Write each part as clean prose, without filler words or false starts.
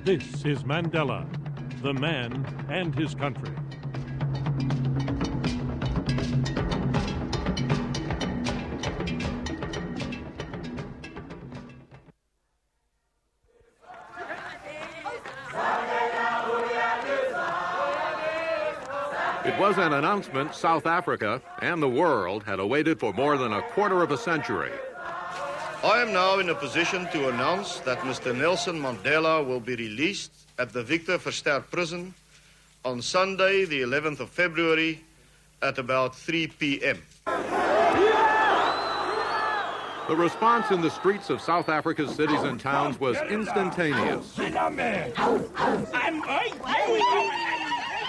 This is Mandela, the man and his country. It was an announcement South Africa and the world had awaited for more than a quarter of a century. I am now in a position to announce that Mr. Nelson Mandela will be released at the Victor Verster prison on Sunday, the 11th of February, at about 3 p.m. The response in the streets of South Africa's cities and towns was instantaneous.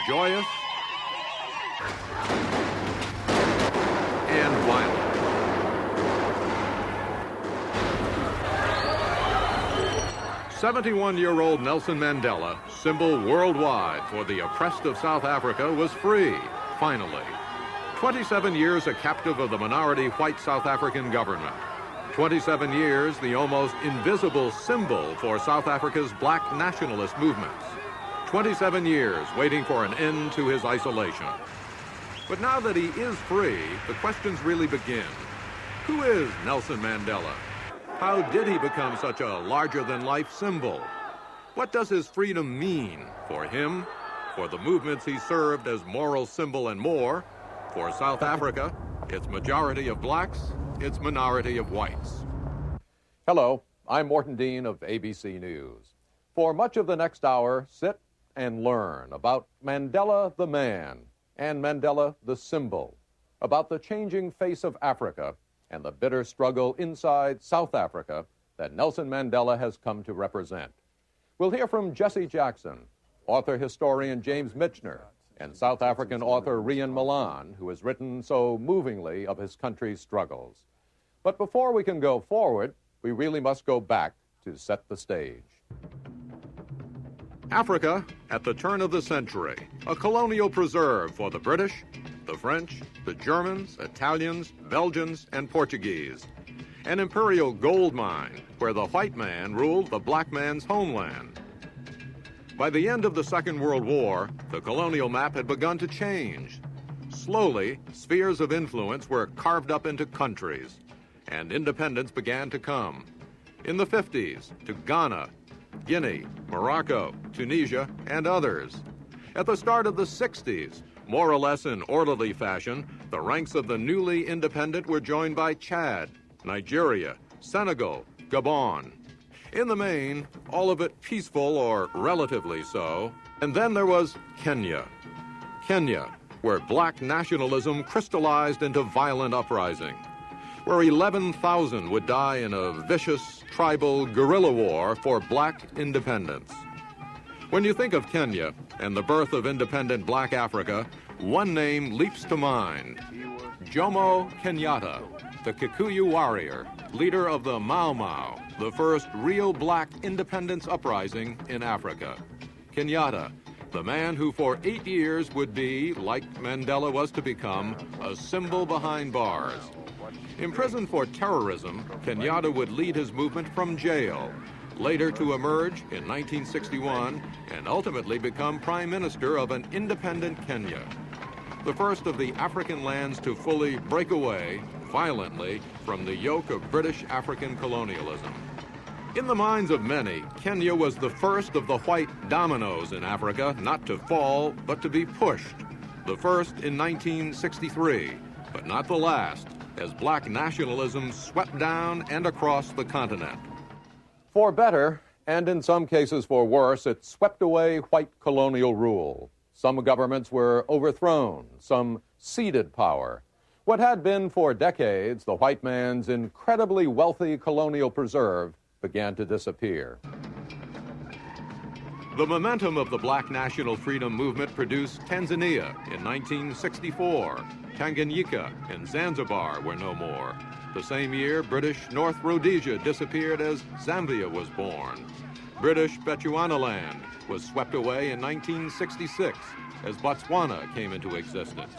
Joyous and violent. 71-year-old Nelson Mandela, symbol worldwide for the oppressed of South Africa, was free, finally. 27 years a captive of the minority white South African government. 27 years the almost invisible symbol for South Africa's black nationalist movements. 27 years waiting for an end to his isolation. But now that he is free, the questions really begin. Who is Nelson Mandela? How did he become such a larger-than-life symbol? What does his freedom mean for him, for the movements he served as moral symbol and more, for South Africa, its majority of blacks, its minority of whites? Hello, I'm Morton Dean of ABC News. For much of the next hour, sit and learn about Mandela the man and Mandela the symbol, about the changing face of Africa and the bitter struggle inside South Africa that Nelson Mandela has come to represent. We'll hear from Jesse Jackson, author-historian James Michener, and South African author Rian Milan, who has written so movingly of his country's struggles. But before we can go forward, we really must go back to set the stage. Africa, at the turn of the century, a colonial preserve for the British, the French, the Germans, Italians, Belgians, and Portuguese. An imperial gold mine where the white man ruled the black man's homeland. By the end of the Second World War, the colonial map had begun to change. Slowly, spheres of influence were carved up into countries, and independence began to come. In the 50s, to Ghana, Guinea, Morocco, Tunisia, and others. At the start of the 60s, more or less in orderly fashion, the ranks of the newly independent were joined by Chad, Nigeria, Senegal, Gabon. In the main, all of it peaceful or relatively so. And then there was Kenya. Kenya, where black nationalism crystallized into violent uprising, where 11,000 would die in a vicious tribal guerrilla war for black independence. When you think of Kenya and the birth of independent black Africa, one name leaps to mind: Jomo Kenyatta, the Kikuyu warrior, leader of the Mau Mau, the first real black independence uprising in Africa. Kenyatta, the man who for 8 years would be, like Mandela was to become, a symbol behind bars. Imprisoned for terrorism, Kenyatta would lead his movement from jail, later to emerge in 1961 and ultimately become Prime Minister of an independent Kenya, the first of the African lands to fully break away, violently, from the yoke of British African colonialism. In the minds of many, Kenya was the first of the white dominoes in Africa not to fall, but to be pushed. The first in 1963, but not the last, as black nationalism swept down and across the continent. For better, and in some cases for worse, it swept away white colonial rule. Some governments were overthrown, some ceded power. What had been for decades the white man's incredibly wealthy colonial preserve began to disappear. The momentum of the black national freedom movement produced Tanzania in 1964. Tanganyika and Zanzibar were no more. The same year, British North Rhodesia disappeared as Zambia was born. British Bechuanaland was swept away in 1966 as Botswana came into existence.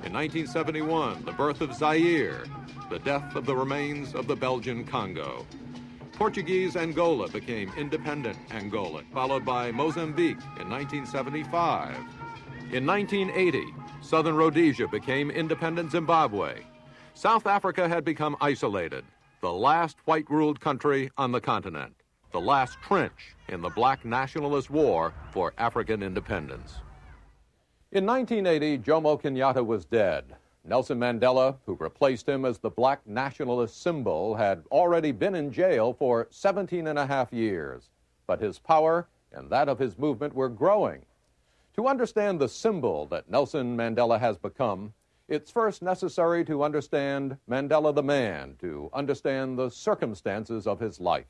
In 1971, the birth of Zaire, the death of the remains of the Belgian Congo. Portuguese Angola became independent Angola, followed by Mozambique in 1975. In 1980, Southern Rhodesia became independent Zimbabwe. South Africa had become isolated, the last white-ruled country on the continent, the last trench in the Black nationalist war for African independence. In 1980, Jomo Kenyatta was dead. Nelson Mandela, who replaced him as the Black nationalist symbol, had already been in jail for 17 and a half years. But his power and that of his movement were growing. To understand the symbol that Nelson Mandela has become, it's first necessary to understand Mandela the man, to understand the circumstances of his life.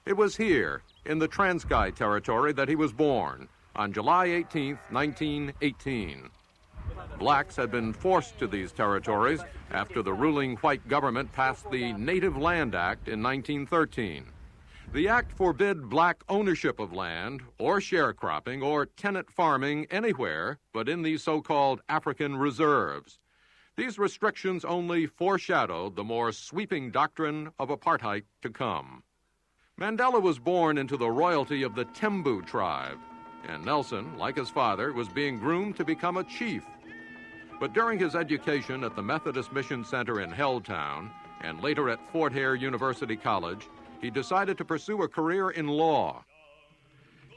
It was here, in the Transkei territory, that he was born, on July 18, 1918. Blacks had been forced to these territories after the ruling white government passed the Native Land Act in 1913. The act forbid black ownership of land or sharecropping or tenant farming anywhere but in these so-called African reserves. These restrictions only foreshadowed the more sweeping doctrine of apartheid to come. Mandela was born into the royalty of the Tembu tribe, and Nelson, like his father, was being groomed to become a chief. But during his education at the Methodist Mission Center in Helltown and later at Fort Hare University College, he decided to pursue a career in law.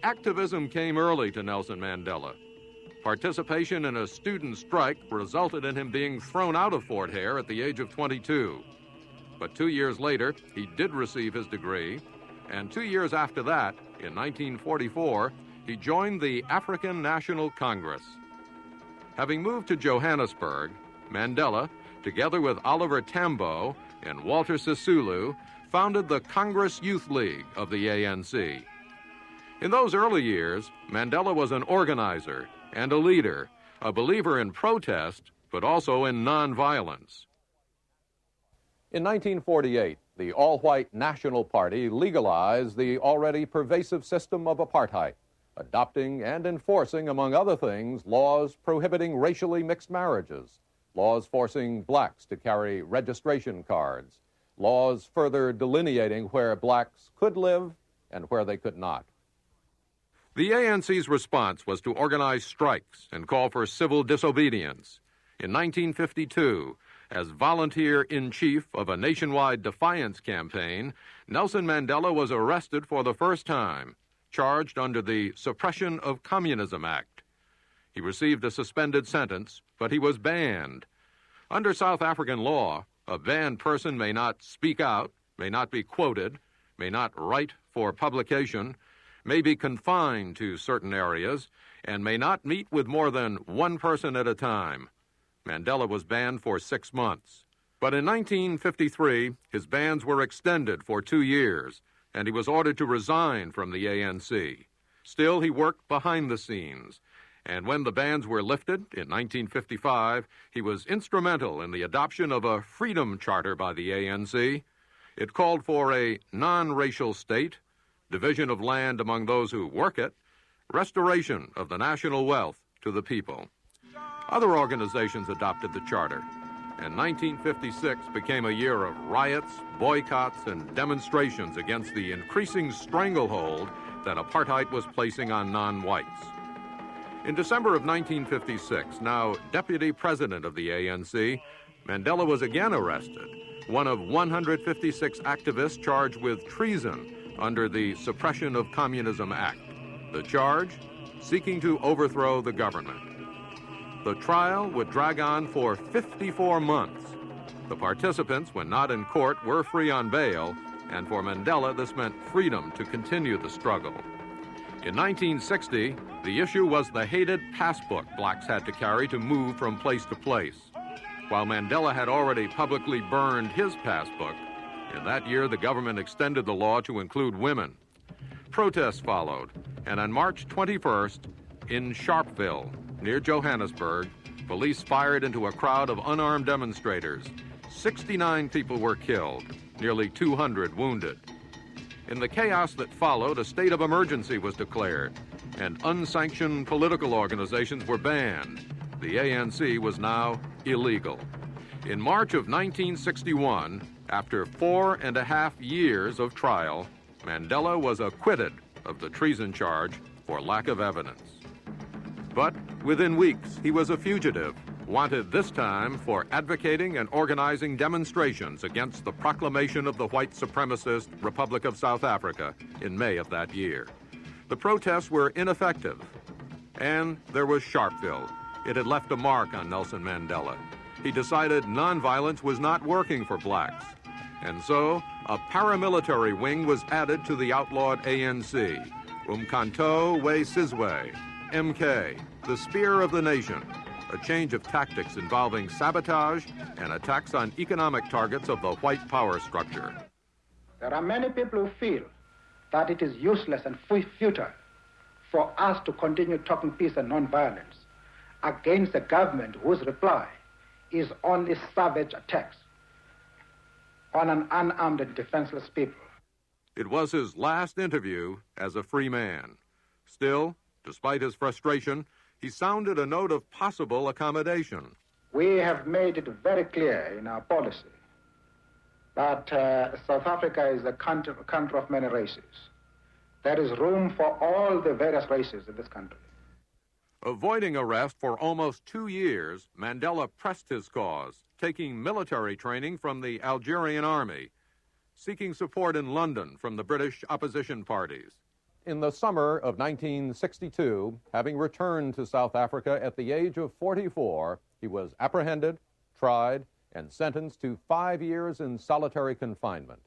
Activism came early to Nelson Mandela. Participation in a student strike resulted in him being thrown out of Fort Hare at the age of 22. But 2 years later, he did receive his degree, and 2 years after that, in 1944, he joined the African National Congress. Having moved to Johannesburg, Mandela, together with Oliver Tambo and Walter Sisulu, founded the Congress Youth League of the ANC. In those early years, Mandela was an organizer and a leader, a believer in protest, but also in nonviolence. In 1948, the all-white National Party legalized the already pervasive system of apartheid, adopting and enforcing, among other things, laws prohibiting racially mixed marriages, laws forcing blacks to carry registration cards, laws further delineating where blacks could live and where they could not. The ANC's response was to organize strikes and call for civil disobedience. In 1952, as volunteer-in-chief of a nationwide defiance campaign, Nelson Mandela was arrested for the first time, charged under the Suppression of Communism Act. He received a suspended sentence, but he was banned. Under South African law, a banned person may not speak out, may not be quoted, may not write for publication, may be confined to certain areas, and may not meet with more than one person at a time. Mandela was banned for 6 months. But in 1953, his bans were extended for 2 years, and he was ordered to resign from the ANC. Still, he worked behind the scenes, and when the bans were lifted in 1955, he was instrumental in the adoption of a freedom charter by the ANC. It called for a non-racial state, division of land among those who work it, restoration of the national wealth to the people. Other organizations adopted the charter, and 1956 became a year of riots, boycotts, and demonstrations against the increasing stranglehold that apartheid was placing on non-whites. In December of 1956, now deputy president of the ANC, Mandela was again arrested, one of 156 activists charged with treason under the Suppression of Communism Act. The charge? Seeking to overthrow the government. The trial would drag on for 54 months. The participants, when not in court, were free on bail, and for Mandela, this meant freedom to continue the struggle. In 1960, the issue was the hated passbook blacks had to carry to move from place to place. While Mandela had already publicly burned his passbook, in that year the government extended the law to include women. Protests followed, and on March 21st, in Sharpeville, near Johannesburg, police fired into a crowd of unarmed demonstrators. 69 people were killed, nearly 200 wounded. In the chaos that followed, a state of emergency was declared, and unsanctioned political organizations were banned. The ANC was now illegal. In March of 1961, After 4.5 years of trial, Mandela was acquitted of the treason charge for lack of evidence. But within weeks, he was a fugitive, wanted this time for advocating and organizing demonstrations against the proclamation of the white supremacist Republic of South Africa in May of that year. The protests were ineffective, and there was Sharpeville. It had left a mark on Nelson Mandela. He decided nonviolence was not working for blacks, and so a paramilitary wing was added to the outlawed ANC, Umkhonto we Sizwe, MK, the Spear of the Nation, a change of tactics involving sabotage and attacks on economic targets of the white power structure. There are many people who feel that it is useless and futile for us to continue talking peace and nonviolence against a government whose reply is only savage attacks on an unarmed and defenseless people. It was his last interview as a free man. Still, despite his frustration, he sounded a note of possible accommodation. We have made it very clear in our policy that South Africa is a country of many races. There is room for all the various races in this country. Avoiding arrest for almost 2 years, Mandela pressed his cause, taking military training from the Algerian army, seeking support in London from the British opposition parties. In the summer of 1962, having returned to South Africa at the age of 44, he was apprehended, tried, and sentenced to 5 years in solitary confinement.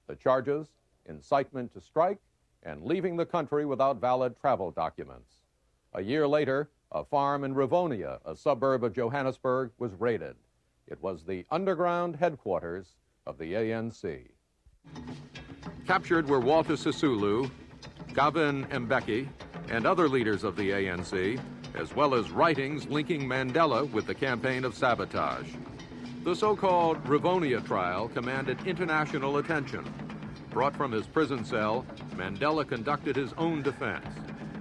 The charges: incitement to strike and leaving the country without valid travel documents. A year later, a farm in Rivonia, a suburb of Johannesburg, was raided. It was the underground headquarters of the ANC. Captured were Walter Sisulu, Govan Mbeki, and other leaders of the ANC, as well as writings linking Mandela with the campaign of sabotage. The so-called Rivonia trial commanded international attention. Brought from his prison cell, Mandela conducted his own defense,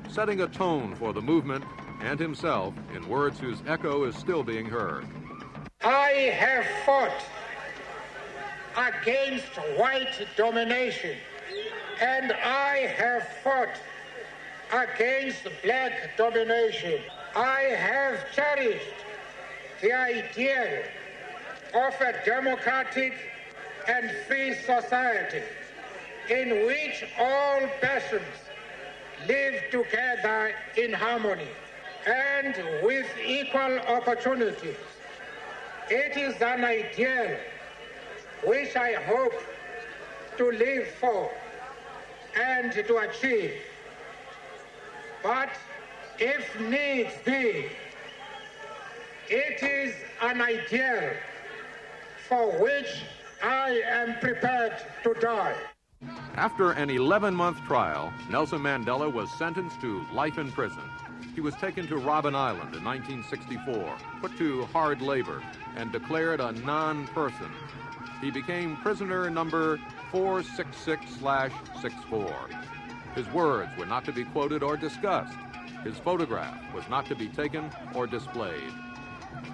setting a tone for the movement and himself in words whose echo is still being heard. I have fought against white domination, and I have fought against black domination. I have cherished the ideal of a democratic and free society in which all persons live together in harmony and with equal opportunities. It is an ideal which I hope to live for and to achieve. But if needs be, it is an ideal for which I am prepared to die. After an 11-month trial, Nelson Mandela was sentenced to life in prison. He was taken to Robben Island in 1964, put to hard labor, and declared a non-person. He became prisoner number 466/64. His words were not to be quoted or discussed. His photograph was not to be taken or displayed.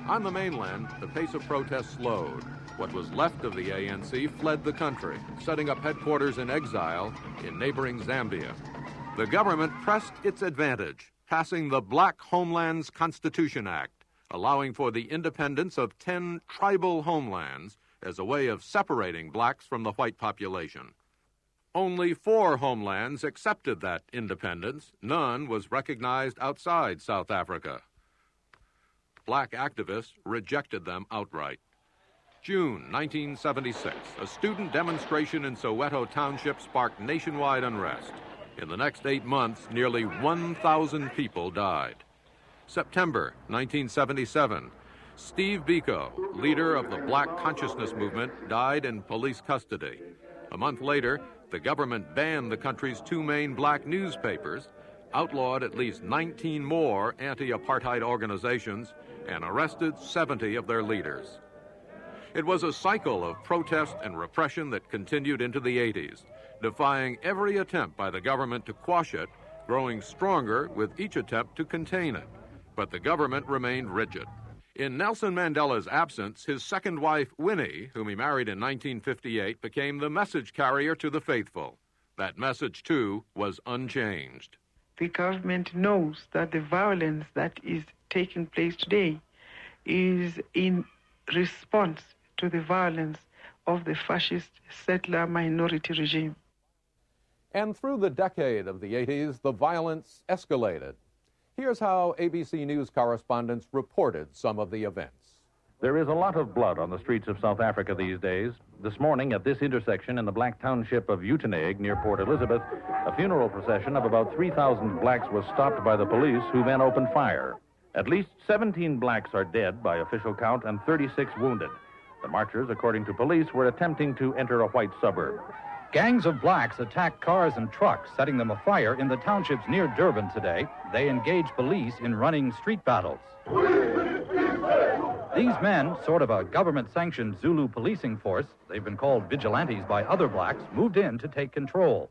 On the mainland, the pace of protest slowed. What was left of the ANC fled the country, setting up headquarters in exile in neighboring Zambia. The government pressed its advantage, passing the Black Homelands Constitution Act, allowing for the independence of 10 tribal homelands as a way of separating blacks from the white population. Only 4 homelands accepted that independence. None was recognized outside South Africa. Black activists rejected them outright. June 1976, a student demonstration in Soweto Township sparked nationwide unrest. In the next 8 months, nearly 1,000 people died. September 1977, Steve Biko, leader of the Black Consciousness Movement, died in police custody. A month later, the government banned the country's 2 main black newspapers, outlawed at least 19 more anti-apartheid organizations, and arrested 70 of their leaders. It was a cycle of protest and repression that continued into the 80s, defying every attempt by the government to quash it, growing stronger with each attempt to contain it. But the government remained rigid. In Nelson Mandela's absence, his second wife, Winnie, whom he married in 1958, became the message carrier to the faithful. That message, too, was unchanged. The government knows that the violence that is taking place today is in response to the violence of the fascist settler minority regime. And through the decade of the 80s, the violence escalated. Here's how ABC News correspondents reported some of the events. There is a lot of blood on the streets of South Africa these days. This morning, at this intersection in the black township of Uitenhage near Port Elizabeth, a funeral procession of about 3,000 blacks was stopped by the police, who then opened fire. At least 17 blacks are dead by official count and 36 wounded. The marchers, according to police, were attempting to enter a white suburb. Gangs of blacks attacked cars and trucks, setting them afire in the townships near Durban today. They engaged police in running street battles. These men, sort of a government-sanctioned Zulu policing force, they've been called vigilantes by other blacks, moved in to take control.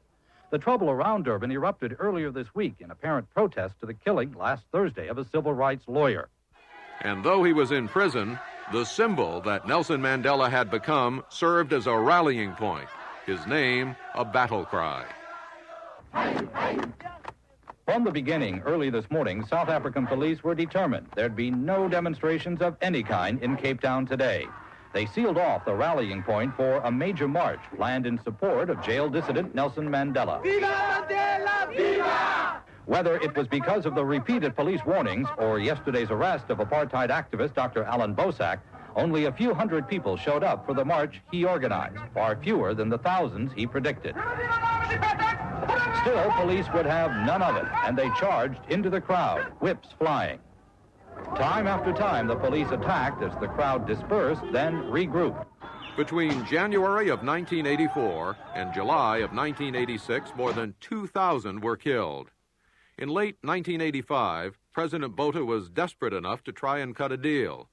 The trouble around Durban erupted earlier this week in apparent protest to the killing last Thursday of a civil rights lawyer. And though he was in prison, the symbol that Nelson Mandela had become served as a rallying point. His name, a battle cry. From the beginning, early this morning, South African police were determined there'd be no demonstrations of any kind in Cape Town today. They sealed off the rallying point for a major march planned in support of jail dissident Nelson Mandela. Viva Mandela! Viva! Whether it was because of the repeated police warnings or yesterday's arrest of apartheid activist Dr. Alan Bosak, only a few hundred people showed up for the march he organized, far fewer than the thousands he predicted. Still, police would have none of it, and they charged into the crowd, whips flying. Time after time, the police attacked as the crowd dispersed, then regrouped. Between January of 1984 and July of 1986, more than 2,000 were killed. In late 1985, President Botha was desperate enough to try and cut a deal.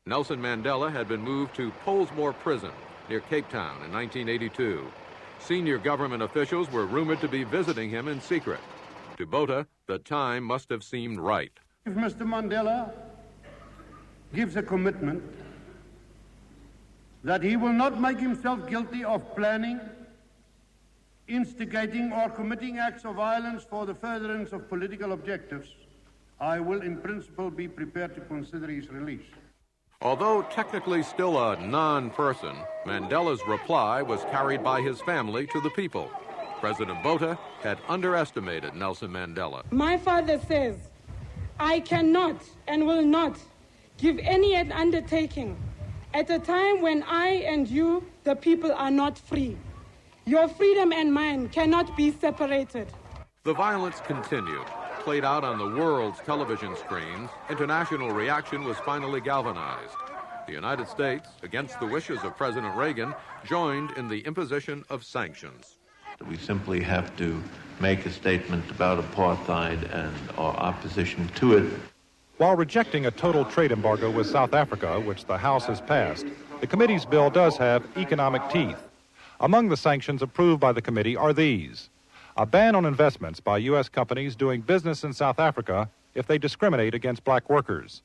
Nelson Mandela had been moved to Pollsmoor Prison near Cape Town in 1982. Senior government officials were rumored to be visiting him in secret. To Botha, the time must have seemed right. If Mr. Mandela gives a commitment that he will not make himself guilty of planning, instigating or committing acts of violence for the furtherance of political objectives, I will in principle be prepared to consider his release. Although technically still a non-person, Mandela's reply was carried by his family to the people. President Botha had underestimated Nelson Mandela. My father says, I cannot and will not give any undertaking at a time when I and you, the people, are not free. Your freedom and mine cannot be separated. The violence continued. Played out on the world's television screens, international reaction was finally galvanized. The United States, against the wishes of President Reagan, joined in the imposition of sanctions. We simply have to make a statement about apartheid and our opposition to it. While rejecting a total trade embargo with South Africa, which the House has passed, the committee's bill does have economic teeth. Among the sanctions approved by the committee are these: a ban on investments by U.S. companies doing business in South Africa if they discriminate against black workers,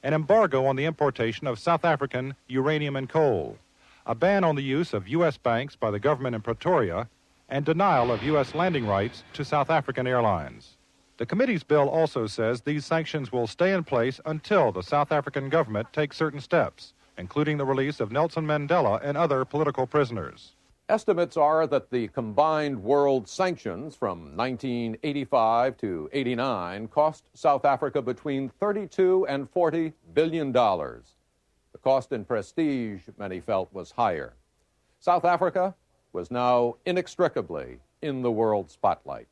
an embargo on the importation of South African uranium and coal, a ban on the use of U.S. banks by the government in Pretoria, and denial of U.S. landing rights to South African airlines. The committee's bill also says these sanctions will stay in place until the South African government takes certain steps, including the release of Nelson Mandela and other political prisoners. Estimates are that the combined world sanctions from 1985 to 89 cost South Africa between $32 and $40 billion. The cost in prestige, many felt, was higher. South Africa was now inextricably in the world spotlight.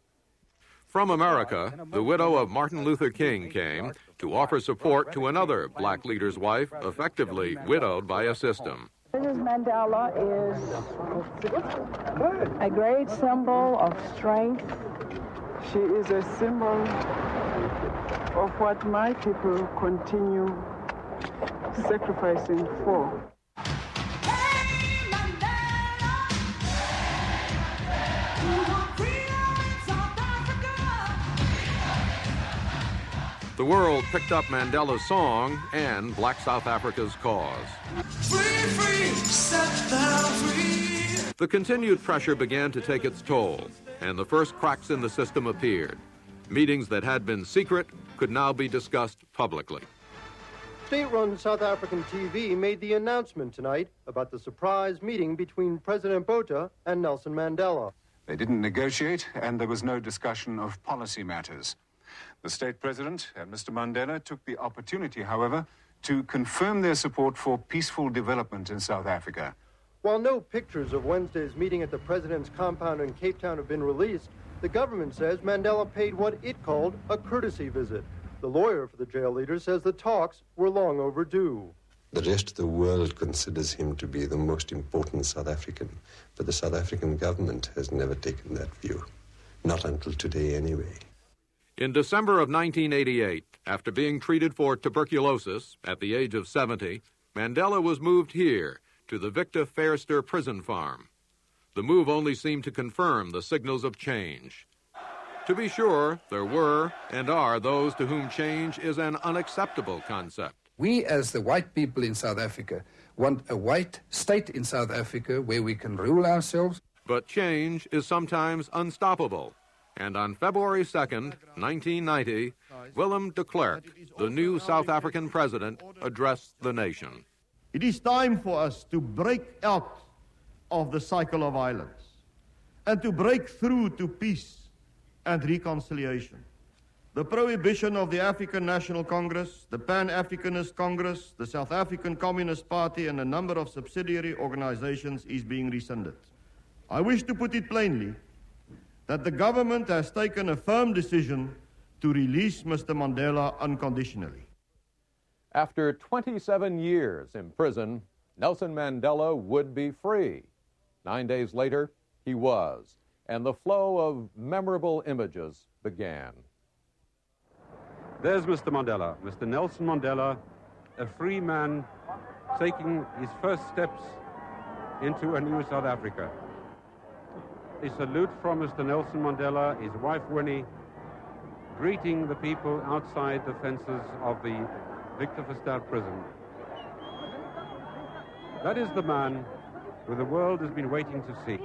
From America, the widow of Martin Luther King came to offer support to another black leader's wife, effectively widowed by a system. Mrs. Mandela is a great symbol of strength. She is a symbol of what my people continue sacrificing for. The world picked up Mandela's song and Black South Africa's cause. Free, free, South free. The continued pressure began to take its toll, and the first cracks in the system appeared. Meetings that had been secret could now be discussed publicly. State-run South African TV made the announcement tonight about the surprise meeting between President Botha and Nelson Mandela. They didn't negotiate, and there was no discussion of policy matters. The state president and Mr. Mandela took the opportunity, however, to confirm their support for peaceful development in South Africa. While no pictures of Wednesday's meeting at the president's compound in Cape Town have been released, the government says Mandela paid what it called a courtesy visit. The lawyer for the jail leader says the talks were long overdue. The rest of the world considers him to be the most important South African, but the South African government has never taken that view. Not until today, anyway. In December of 1988, after being treated for tuberculosis at the age of 70, Mandela was moved here to the Victor Verster prison farm. The move only seemed to confirm the signals of change. To be sure, there were and are those to whom change is an unacceptable concept. We, as the white people in South Africa, want a white state in South Africa where we can rule ourselves. But change is sometimes unstoppable. And on February 2nd, 1990, Willem de Klerk, the new South African president, addressed the nation. It is time for us to break out of the cycle of violence and to break through to peace and reconciliation. The prohibition of the African National Congress, the Pan-Africanist Congress, the South African Communist Party, and a number of subsidiary organizations is being rescinded. I wish to put it plainly that the government has taken a firm decision to release Mr. Mandela unconditionally. After 27 years in prison, Nelson Mandela would be free. 9 days later, he was, and the flow of memorable images began. There's Mr. Mandela, Mr. Nelson Mandela, a free man taking his first steps into a new South Africa. A salute from Mr. Nelson Mandela, his wife Winnie, greeting the people outside the fences of the Victor Verster prison. That is the man who the world has been waiting to see.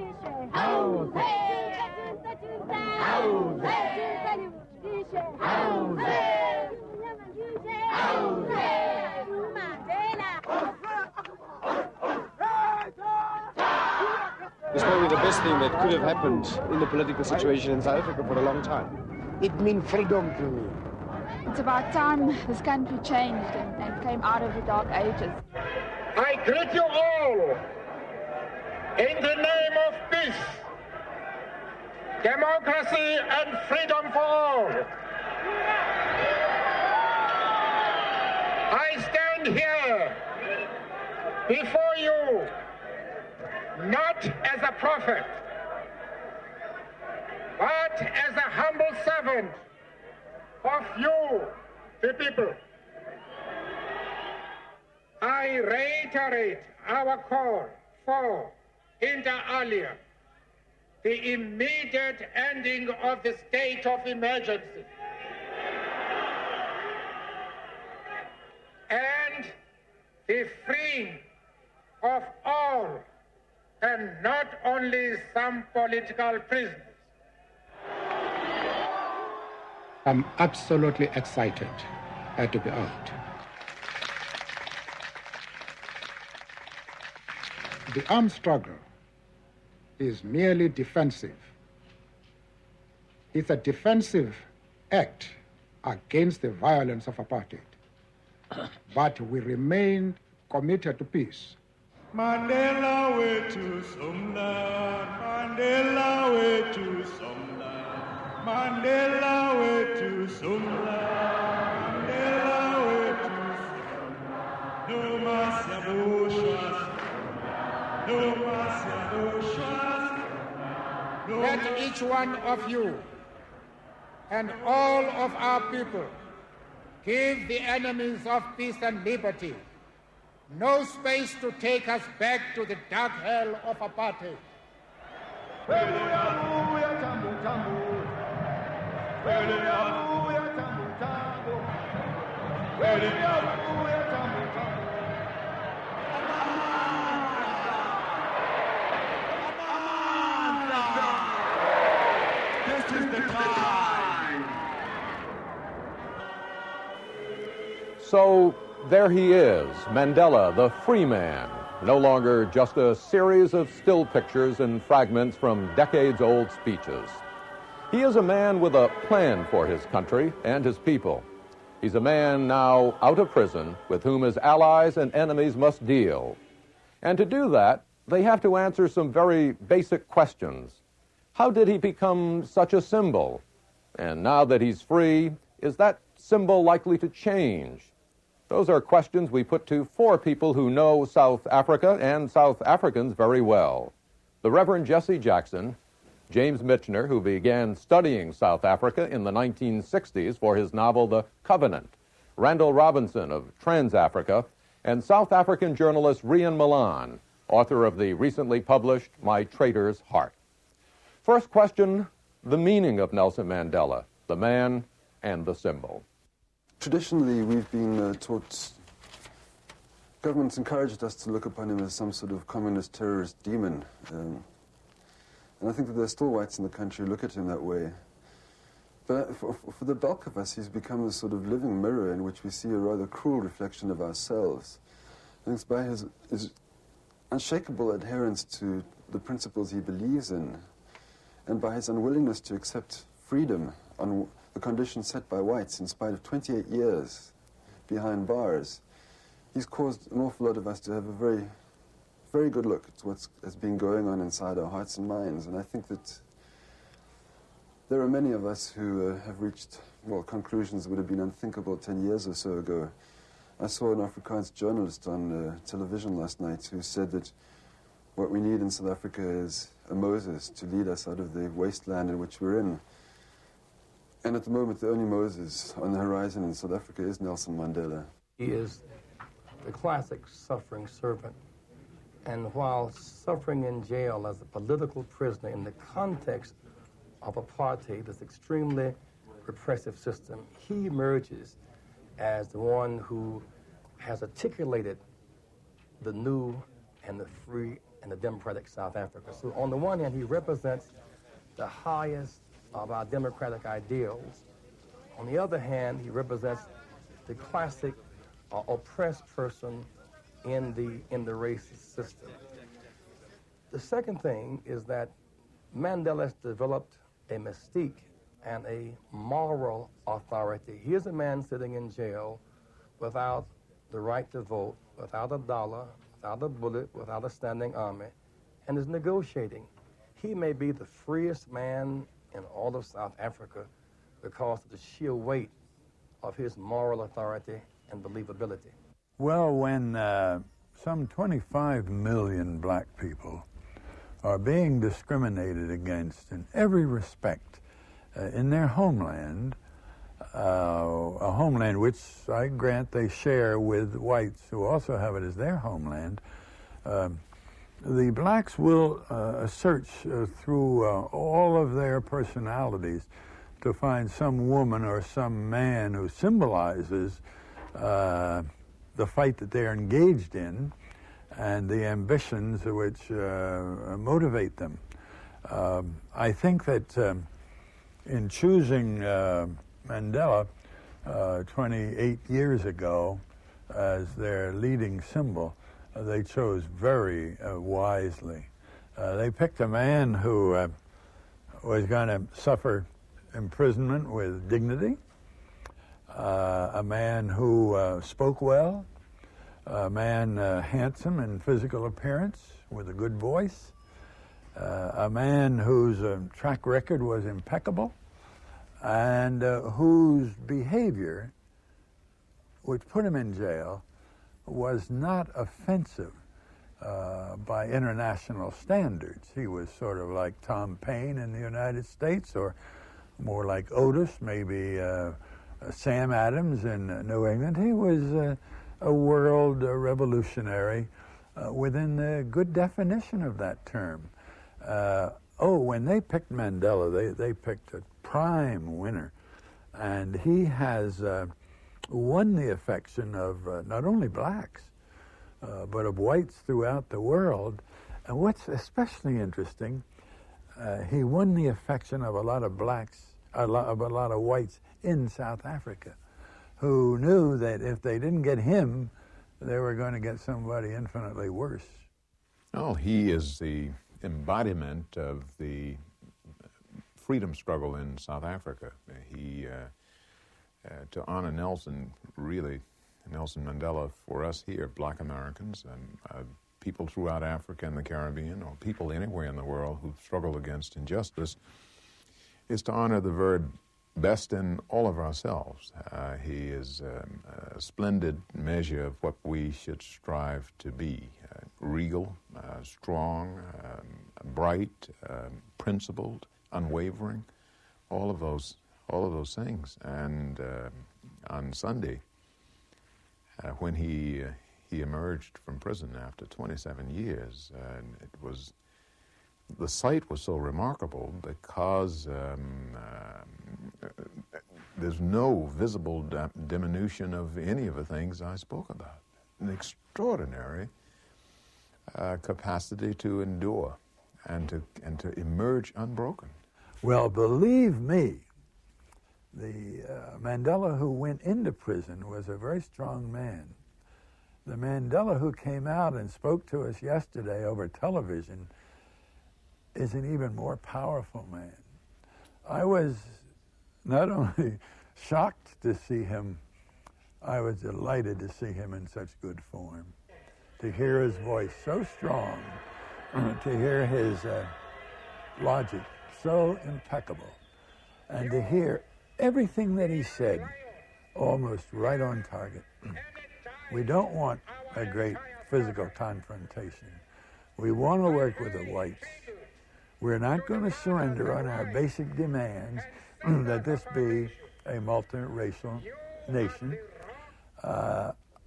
It's probably the best thing that could have happened in the political situation in South Africa for a long time. It means freedom to me. It's about time this country changed and came out of the dark ages. I greet you all in the name of peace, democracy, and freedom for all. I stand here before you not as a prophet, but as a humble servant of you, the people. I reiterate our call for, inter alia, the immediate ending of the state of emergency and the freeing of all and not only some political prisoners. I'm absolutely excited to be out. The armed struggle is merely defensive. It's a defensive act against the violence of apartheid. But we remain committed to peace. Mandela way to some land, Mandela way to some land, Mandela way to some land, Mandela way to some land. No mercy, no trust, no mercy, no trust. Let each one of you and all of our people give the enemies of peace and liberty no space to take us back to the dark hell of apartheid. This is the time. So there he is, Mandela, the free man, no longer just a series of still pictures and fragments from decades-old speeches. He is a man with a plan for his country and his people. He's a man now out of prison with whom his allies and enemies must deal. And to do that, they have to answer some very basic questions. How did he become such a symbol? And now that he's free, is that symbol likely to change? Those are questions we put to four people who know South Africa and South Africans very well. The Reverend Jesse Jackson, James Michener, who began studying South Africa in the 1960s for his novel The Covenant, Randall Robinson of Trans-Africa, and South African journalist Rian Milan, author of the recently published My Traitor's Heart. First question, the meaning of Nelson Mandela, the man and the symbol. Traditionally, we've been taught, governments encouraged us to look upon him as some sort of communist terrorist demon. And I think that there's still whites in the country who look at him that way. But for the bulk of us, he's become a sort of living mirror in which we see a rather cruel reflection of ourselves. I think it's by his unshakable adherence to the principles he believes in, and by his unwillingness to accept freedom on the conditions set by whites in spite of 28 years behind bars, he's caused an awful lot of us to have a very, very good look at what has been going on inside our hearts and minds. And I think that there are many of us who have reached, well, conclusions that would have been unthinkable 10 years or so ago. I saw an Afrikaans journalist on television last night who said that what we need in South Africa is a Moses to lead us out of the wasteland in which we're in. And at the moment, the only Moses on the horizon in South Africa is Nelson Mandela. He is the classic suffering servant. And while suffering in jail as a political prisoner in the context of apartheid, this extremely repressive system, he emerges as the one who has articulated the new and the free and the democratic South Africa. So on the one hand, he represents the highest of our democratic ideals. On the other hand, he represents the classic oppressed person in the racist system. The second thing is that Mandela has developed a mystique and a moral authority. He is a man sitting in jail without the right to vote, without a dollar, without a bullet, without a standing army, and is negotiating. He may be the freest man in all of South Africa because of the sheer weight of his moral authority and believability. Well, when some 25 million black people are being discriminated against in every respect in their homeland, a homeland which I grant they share with whites who also have it as their homeland, the blacks will search through all of their personalities to find some woman or some man who symbolizes the fight that they're engaged in and the ambitions which motivate them. I think that in choosing Mandela 28 years ago as their leading symbol, they chose very wisely. They picked a man who was going to suffer imprisonment with dignity, a man who spoke well, a man handsome in physical appearance with a good voice, a man whose track record was impeccable, and whose behavior, which put him in jail, was not offensive by international standards. He was sort of like Tom Paine in the United States, or more like Otis, maybe Sam Adams in New England. He was a world revolutionary within the good definition of that term. When they picked Mandela, they picked a prime winner. And he has won the affection of not only blacks, but of whites throughout the world. And what's especially interesting, he won the affection of a lot of blacks, of a lot of whites in South Africa, who knew that if they didn't get him, they were going to get somebody infinitely worse. Oh, he is the embodiment of the freedom struggle in South Africa. He, to honor Nelson, really, Nelson Mandela, for us here, black Americans, and people throughout Africa and the Caribbean, or people anywhere in the world who struggle against injustice, is to honor the very best in all of ourselves. He is a splendid measure of what we should strive to be. Regal, strong, bright, principled, unwavering, all of those things. And on Sunday, when he emerged from prison after 27 years, the sight was so remarkable because there's no visible diminution of any of the things I spoke about. An extraordinary capacity to endure and to emerge unbroken. Well, believe me, the Mandela who went into prison was a very strong man. The Mandela who came out and spoke to us yesterday over television is an even more powerful man. I was not only shocked to see him, I was delighted to see him in such good form. To hear his voice so strong, to hear his logic so impeccable, and to hear everything that he said almost right on target. We don't want a great physical confrontation. We want to work with the whites. We're not going to surrender on our basic demands that this be a multiracial nation.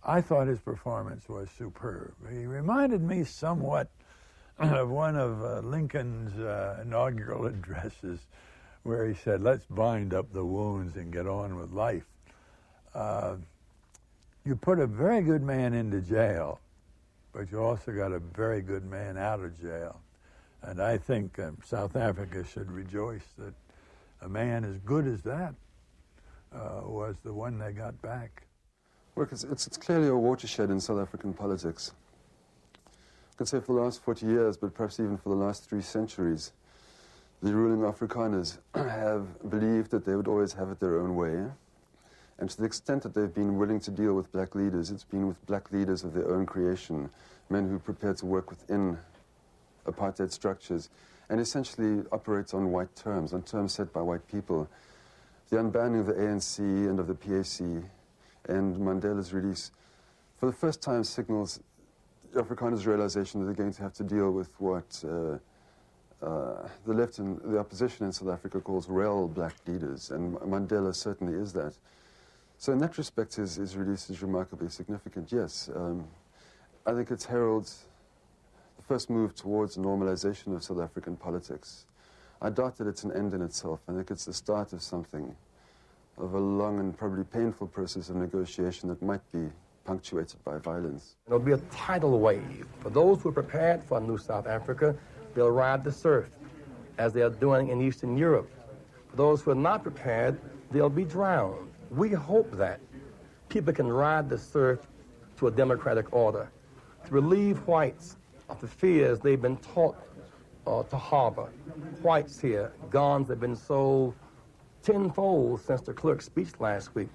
I thought his performance was superb. He reminded me somewhat of one of Lincoln's inaugural addresses, where he said, "Let's bind up the wounds and get on with life." You put a very good man into jail, but you also got a very good man out of jail. And I think South Africa should rejoice that a man as good as that was the one they got back. Well, it's clearly a watershed in South African politics. I could say for the last 40 years, but perhaps even for the last 3 centuries, the ruling Afrikaners have believed that they would always have it their own way. And to the extent that they've been willing to deal with black leaders, it's been with black leaders of their own creation, men who are prepared to work within apartheid structures, and essentially operates on white terms, on terms set by white people. The unbanning of the ANC and of the PAC and Mandela's release, for the first time, signals Afrikaners' realization that they're going to have to deal with what the left and the opposition in South Africa calls real black leaders, and Mandela certainly is that. So in that respect, his release is remarkably significant, yes. I think it heralds the first move towards the normalization of South African politics. I doubt that it's an end in itself. I think it's the start of something, of a long and probably painful process of negotiation that might be punctuated by violence. It'll be a tidal wave. For those who are prepared for a new South Africa, they'll ride the surf, as they are doing in Eastern Europe. For those who are not prepared, they'll be drowned. We hope that people can ride the surf to a democratic order, to relieve whites of the fears they've been taught to harbor. Whites here, guns have been sold tenfold since the clerk's speech last week.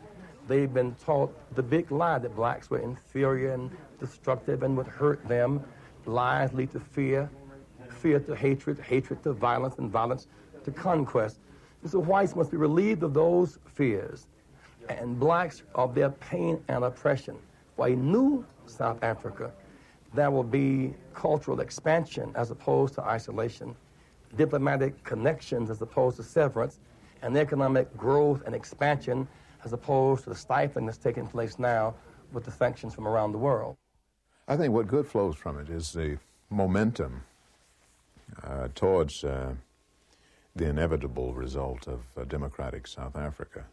They've been taught the big lie that blacks were inferior and destructive and would hurt them. Lies lead to fear, fear to hatred, hatred to violence, and violence to conquest. And so whites must be relieved of those fears, and blacks of their pain and oppression. For a new South Africa, there will be cultural expansion as opposed to isolation, diplomatic connections as opposed to severance, and economic growth and expansion as opposed to the stifling that's taking place now with the sanctions from around the world. I think what good flows from it is the momentum towards the inevitable result of democratic South Africa.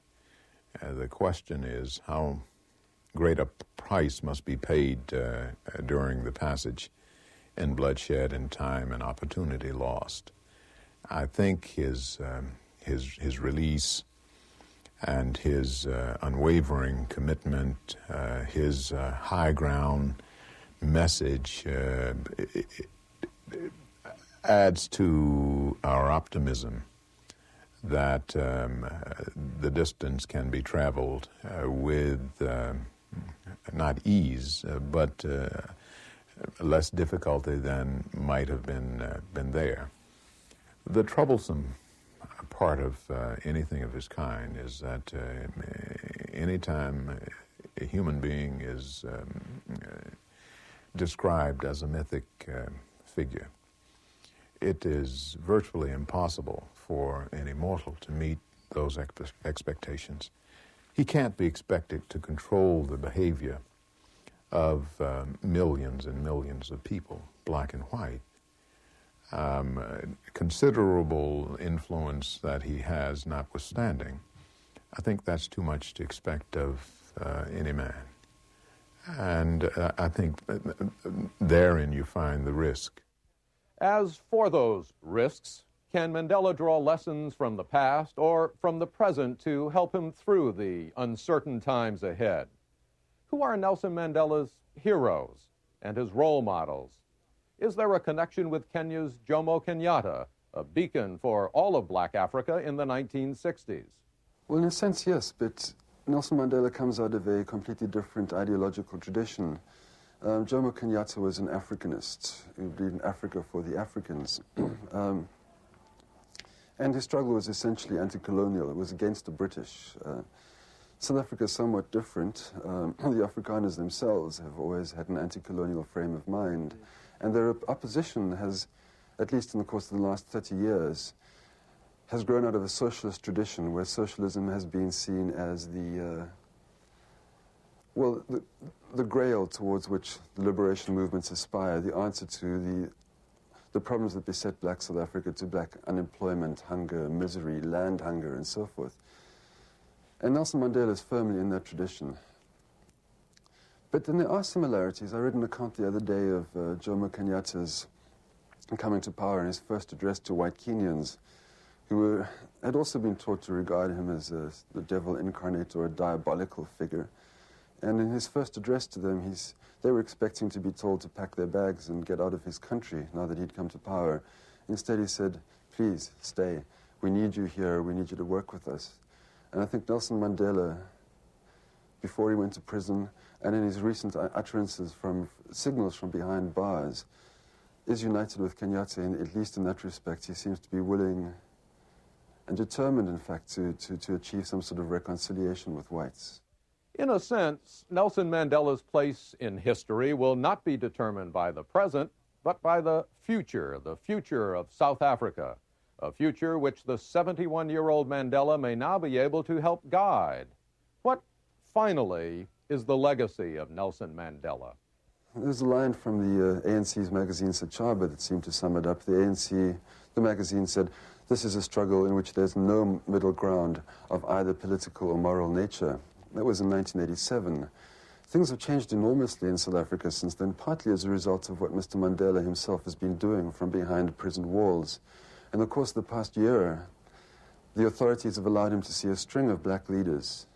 The question is how great a price must be paid during the passage in bloodshed and time and opportunity lost. I think his release and his unwavering commitment, his high ground message adds to our optimism that the distance can be traveled with not ease, but less difficulty than might have been there. The troublesome part of anything of this kind is that anytime a human being is described as a mythic figure, it is virtually impossible for any mortal to meet those expectations. He can't be expected to control the behavior of millions and millions of people, black and white. Considerable influence that he has notwithstanding, I think that's too much to expect of any man. And I think therein you find the risk. As for those risks, can Mandela draw lessons from the past or from the present to help him through the uncertain times ahead? Who are Nelson Mandela's heroes and his role models? Is there a connection with Kenya's Jomo Kenyatta, a beacon for all of black Africa in the 1960s? Well, in a sense, yes, but Nelson Mandela comes out of a completely different ideological tradition. Jomo Kenyatta was an Africanist who believed in Africa for the Africans. And his struggle was essentially anti-colonial. It was against the British. South Africa is somewhat different. The Afrikaners themselves have always had an anti-colonial frame of mind. And their opposition has, at least in the course of the last 30 years, has grown out of a socialist tradition where socialism has been seen as the grail towards which the liberation movements aspire, the answer to the problems that beset black South Africa, to black unemployment, hunger, misery, land hunger, and so forth. And Nelson Mandela is firmly in that tradition. But then there are similarities. I read an account the other day of Jomo Kenyatta's coming to power and his first address to white Kenyans, who had also been taught to regard him as the devil incarnate or a diabolical figure. And in his first address to them, they were expecting to be told to pack their bags and get out of his country now that he'd come to power. Instead, he said, "Please, stay. We need you here. We need you to work with us." And I think Nelson Mandela, before he went to prison, and in his recent utterances from signals from behind bars, is united with Kenyatta, and at least in that respect. He seems to be willing and determined, in fact, to achieve some sort of reconciliation with whites. In a sense, Nelson Mandela's place in history will not be determined by the present, but by the future of South Africa, a future which the 71-year-old Mandela may now be able to help guide. What, finally, is the legacy of Nelson Mandela? There's a line from the ANC's magazine Sachaba that seemed to sum it up. The magazine said, "This is a struggle in which there's no middle ground of either political or moral nature." That was in 1987. Things have changed enormously in South Africa since then, partly as a result of what Mr. Mandela himself has been doing from behind prison walls. In the course of the past year, the authorities have allowed him to see a string of black leaders.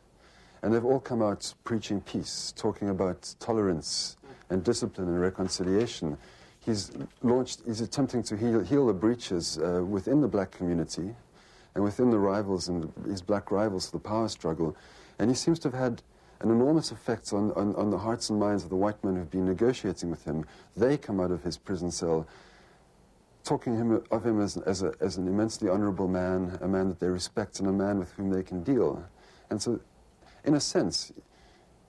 And they've all come out preaching peace, talking about tolerance and discipline and reconciliation. He's attempting to heal the breaches within the black community and within the rivals and his black rivals for the power struggle. And he seems to have had an enormous effect on the hearts and minds of the white men who've been negotiating with him. They come out of his prison cell talking of him as an immensely honorable man, a man that they respect, and a man with whom they can deal. And so, in a sense,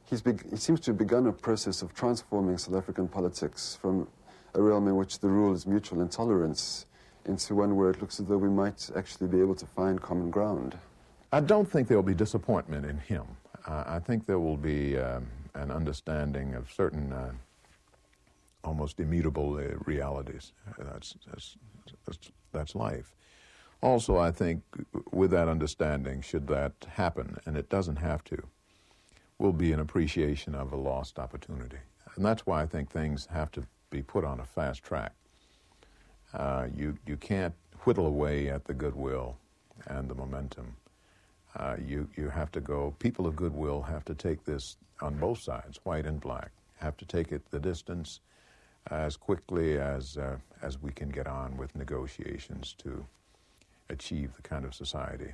he seems to have begun a process of transforming South African politics from a realm in which the rule is mutual intolerance into one where it looks as though we might actually be able to find common ground. I don't think there will be disappointment in him. I think there will be an understanding of certain almost immutable realities. That's life. Also, I think with that understanding, should that happen, and it doesn't have to, will be an appreciation of a lost opportunity. And that's why I think things have to be put on a fast track. You can't whittle away at the goodwill and the momentum. You have to go, people of goodwill have to take this on both sides, white and black, have to take it the distance as quickly as we can get on with negotiations to achieve the kind of society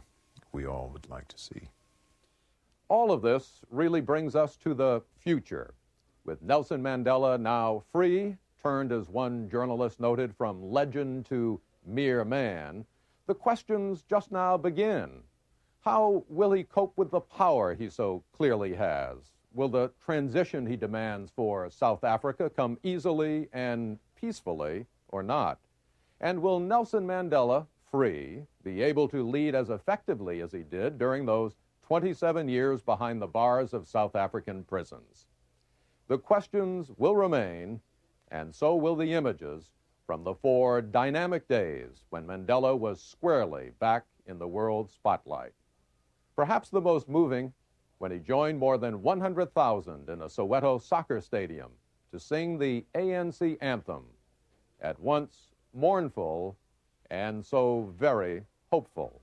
we all would like to see. All of this really brings us to the future, with Nelson Mandela now free, turned, as one journalist noted, from legend to mere man. The questions just now begin. How will he cope with the power he so clearly has? Will the transition he demands for South Africa come easily and peacefully or not? And will Nelson Mandela, free, be able to lead as effectively as he did during those 27 years behind the bars of South African prisons? The questions will remain, and so will the images from the 4 dynamic days when Mandela was squarely back in the world spotlight. Perhaps the most moving when he joined more than 100,000 in a Soweto soccer stadium to sing the ANC anthem, at once mournful and so very hopeful.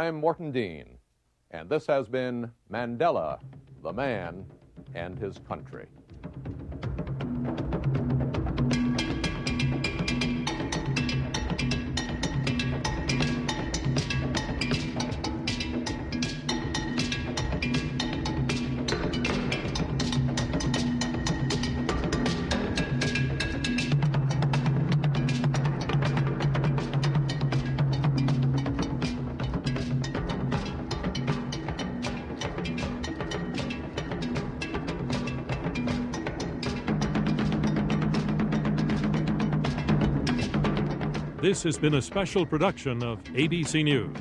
I'm Morton Dean, and this has been Mandela, the Man and His Country. This has been a special production of ABC News.